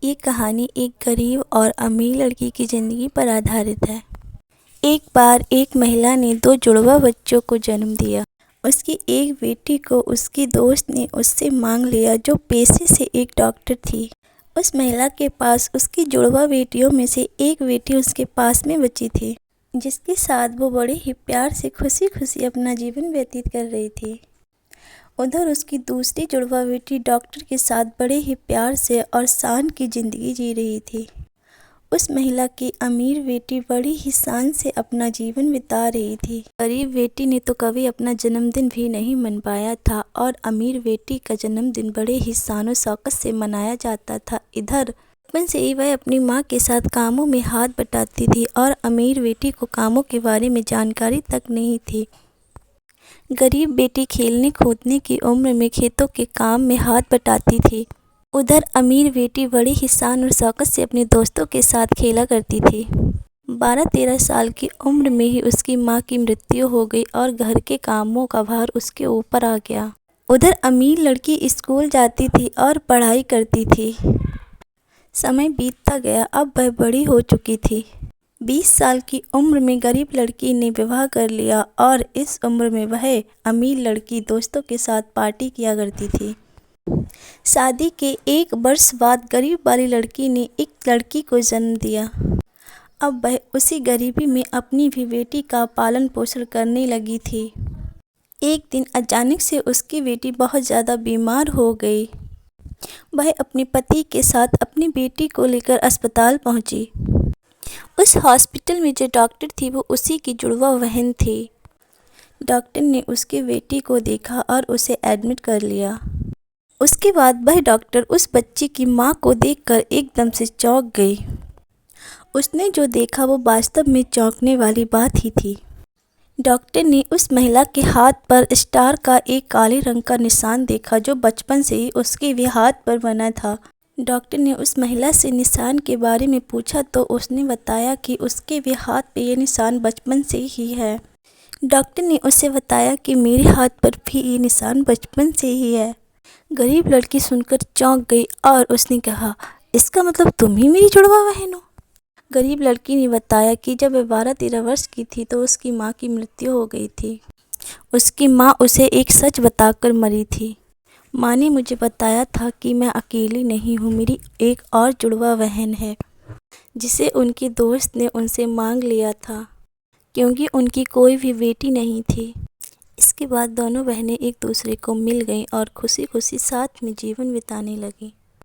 ये कहानी एक गरीब और अमीर लड़की की ज़िंदगी पर आधारित है। एक बार एक महिला ने दो जुड़वा बच्चों को जन्म दिया। उसकी एक बेटी को उसकी दोस्त ने उससे मांग लिया जो पेशे से एक डॉक्टर थी। उस महिला के पास उसकी जुड़वा बेटियों में से एक बेटी उसके पास में बची थी, जिसके साथ वो बड़े ही प्यार से खुशी खुशी अपना जीवन व्यतीत कर रही थी। उधर उसकी दूसरी जुड़वा बेटी डॉक्टर के साथ बड़े ही प्यार से और शान की ज़िंदगी जी रही थी। उस महिला की अमीर बेटी बड़ी ही शान से अपना जीवन बिता रही थी। गरीब बेटी ने तो कभी अपना जन्मदिन भी नहीं मन पाया था और अमीर बेटी का जन्मदिन बड़े ही शानो शौकत से मनाया जाता था। इधर बचपन से ही वह अपनी माँ के साथ कामों में हाथ बटाती थी और अमीर बेटी को कामों के बारे में जानकारी तक नहीं थी। गरीब बेटी खेलने कूदने की उम्र में खेतों के काम में हाथ बटाती थी। उधर अमीर बेटी बड़ी ही शान और शौकत से अपने दोस्तों के साथ खेला करती थी। 12-13 साल की उम्र में ही उसकी माँ की मृत्यु हो गई और घर के कामों का भार उसके ऊपर आ गया। उधर अमीर लड़की स्कूल जाती थी और पढ़ाई करती थी। समय बीतता गया, अब वह बड़ी हो चुकी थी। 20 साल की उम्र में गरीब लड़की ने विवाह कर लिया और इस उम्र में वह अमीर लड़की दोस्तों के साथ पार्टी किया करती थी। शादी के 1 वर्ष बाद गरीब वाली लड़की ने एक लड़की को जन्म दिया। अब वह उसी गरीबी में अपनी भी बेटी का पालन पोषण करने लगी थी। एक दिन अचानक से उसकी बेटी बहुत ज़्यादा बीमार हो गई। वह अपने पति के साथ अपनी बेटी को लेकर अस्पताल पहुंची। उस हॉस्पिटल में जो डॉक्टर थी वो उसी की जुड़वा बहन थी। डॉक्टर ने उसकी बेटी को देखा और उसे एडमिट कर लिया। उसके बाद वह डॉक्टर उस बच्ची की मां को देखकर एकदम से चौंक गई। उसने जो देखा वो वास्तव में चौंकने वाली बात ही थी। डॉक्टर ने उस महिला के हाथ पर स्टार का एक काले रंग का निशान देखा जो बचपन से ही उसके भी हाथ पर बना था। डॉक्टर ने उस महिला से निशान के बारे में पूछा तो उसने बताया कि उसके भी हाथ पे ये निशान बचपन से ही है। डॉक्टर ने उसे बताया कि मेरे हाथ पर भी ये निशान बचपन से ही है। गरीब लड़की सुनकर चौंक गई और उसने कहा, इसका मतलब तुम ही मेरी जुड़वा बहन हो। गरीब लड़की ने बताया कि जब वह 12-13 वर्ष की थी तो उसकी माँ की मृत्यु हो गई थी। उसकी माँ उसे एक सच बताकर मरी थी। माँ ने मुझे बताया था कि मैं अकेली नहीं हूँ, मेरी एक और जुड़वा बहन है जिसे उनकी दोस्त ने उनसे मांग लिया था क्योंकि उनकी कोई भी बेटी नहीं थी। इसके बाद दोनों बहनें एक दूसरे को मिल गईं और खुशी खुशी साथ में जीवन बिताने लगीं।